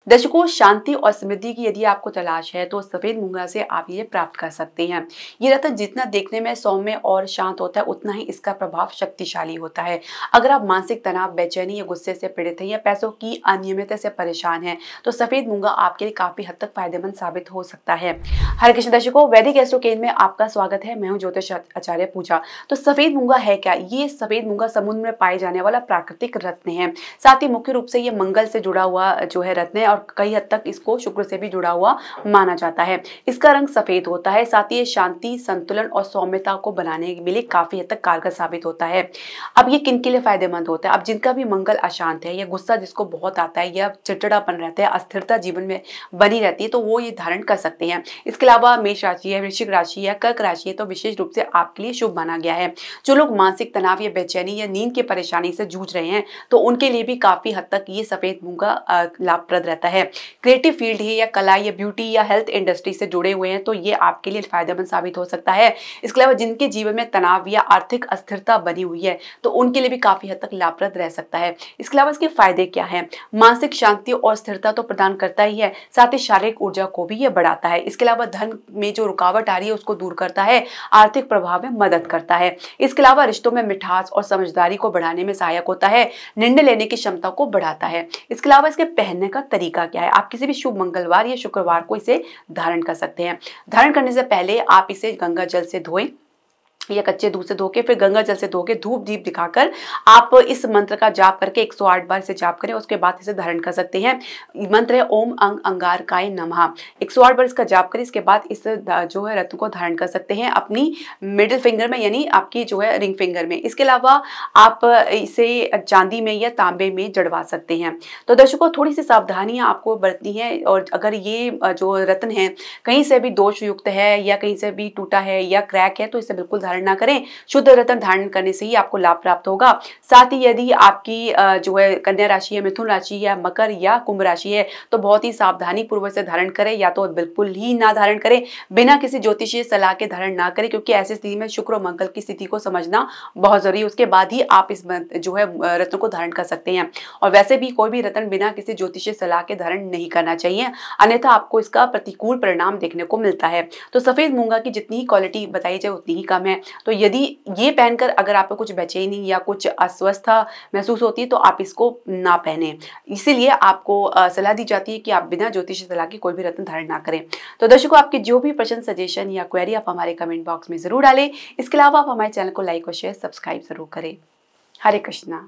दर्शकों, शांति और समृद्धि की यदि आपको तलाश है तो सफेद मूंगा से आप ये प्राप्त कर सकते हैं। ये रत्न जितना देखने में सौम्य और शांत होता है, उतना ही इसका प्रभाव शक्तिशाली होता है। अगर आप मानसिक तनाव, बेचैनी या गुस्से से पीड़ित हैं या पैसों की अनियमितता से परेशान हैं, तो सफेद मूंगा आपके लिए काफी हद तक फायदेमंद साबित हो सकता है। हरे कृष्ण दर्शकों, वैदिक एस्ट्रो केंद्र में आपका स्वागत है। मैं हूं ज्योतिष आचार्य पूजा। तो सफेद मूंगा है क्या? ये सफेद मूंगा समुद्र में पाए जाने वाला प्राकृतिक रत्न है। साथ ही मुख्य रूप से ये मंगल से जुड़ा हुआ जो है रत्न है और कई हद तक इसको शुक्र से भी जुड़ा हुआ माना जाता है। इसका रंग सफेद होता है। साथ ही ये शांति, संतुलन और सौम्यता को बनाने के लिए काफी हद तक कारगर साबित होता है। अब ये किन के लिए फायदेमंद होता है? अब जिनका भी मंगल अशांत है या गुस्सा जिसको बहुत आता है या चिड़चिड़ापन रहता है, अस्थिरता जीवन में बनी रहती है, तो वो ये धारण कर सकते हैं। इसके अलावा मेष राशि है, वृश्चिक राशि है, कर्क राशि है, तो विशेष रूप से आपके लिए शुभ माना गया है। जो लोग मानसिक तनाव या बेचैनी या नींद की परेशानी से जूझ रहे हैं, तो उनके लिए भी काफी हद तक ये सफेद मूंगा लाभप्रद रहता है। क्रिएटिव फील्ड है या कला या ब्यूटी या हेल्थ इंडस्ट्री से जुड़े हुए हैं, तो ये आपके लिए फायदेमंद साबित हो सकता है। इसके अलावा जिनके जीवन में तनाव या आर्थिक अस्थिरता बनी हुई है, तो उनके लिए भी काफी हद तक लाभप्रद रह सकता है। इसके अलावा इसके फायदे क्या हैं? मानसिक शांति और स्थिरता तो प्रदान करता ही है, साथ ही शारीरिक ऊर्जा को भी ये बढ़ाता है। इसके अलावा धन में जो रुकावट आ रही है उसको दूर करता है, आर्थिक प्रभाव में मदद करता है। इसके अलावा रिश्तों में मिठास और समझदारी को बढ़ाने में सहायक होता है, निर्णय लेने की क्षमता को बढ़ाता है। इसके अलावा इसके पहनने का तरीका क्या है? आप किसी भी शुभ मंगलवार या शुक्रवार को इसे धारण कर सकते हैं। धारण करने से पहले आप इसे गंगा जल से धोएं या कच्चे दूध से धो के फिर गंगा जल से धो के धूप दीप दिखाकर आप इस मंत्र का जाप करके 108 बार इसे जाप करें। उसके बाद इसे धारण कर सकते हैं। मंत्र है ओम अंग अंगारकाय नमः। 108 बार इसका जाप करें। इसके बाद इस जो है रत्न को धारण कर सकते हैं अपनी मिडिल फिंगर में, यानी आपकी जो है रिंग फिंगर में। इसके अलावा आप इसे चांदी में या तांबे में जड़वा सकते हैं। तो दर्शकों, थोड़ी सी सावधानियां आपको बरतनी है। और अगर ये जो रत्न है कहीं से भी दोष युक्त है या कहीं से भी टूटा है या क्रैक है, तो इसे बिल्कुल धारण ना करें। शुद्ध रत्न धारण करने से ही आपको लाभ प्राप्त होगा। साथ ही यदि आपकी जो है कन्या राशि है, मिथुन राशि है, मकर या कुंभ राशि है, तो बहुत ही सावधानी पूर्वक से धारण करें, या तो बिल्कुल ही ना धारण करें, बिना किसी ज्योतिषीय सलाह के धारण ना करें, क्योंकि ऐसी स्थिति में शुक्र और मंगल की स्थिति को समझना बहुत जरूरी है। उसके बाद ही आप इस जो है रत्न को धारण कर सकते हैं। और वैसे भी कोई भी रत्न बिना किसी ज्योतिषीय सलाह के धारण नहीं करना चाहिए, अन्यथा आपको इसका प्रतिकूल परिणाम देखने को मिलता है। तो सफेद मूंगा की जितनी ही क्वालिटी बताई जाए उतनी ही कम है। तो यदि ये पहनकर अगर आपको कुछ बेचैनी या कुछ अस्वस्थता महसूस होती है, तो आप इसको ना पहने। इसीलिए आपको सलाह दी जाती है कि आप बिना ज्योतिष सलाह के कोई भी रत्न धारण ना करें। तो दर्शकों, आपके जो भी प्रश्न, सजेशन या क्वेरी आप हमारे कमेंट बॉक्स में जरूर डालें। इसके अलावा आप हमारे चैनल को लाइक और शेयर, सब्सक्राइब जरूर करें। हरे कृष्णा।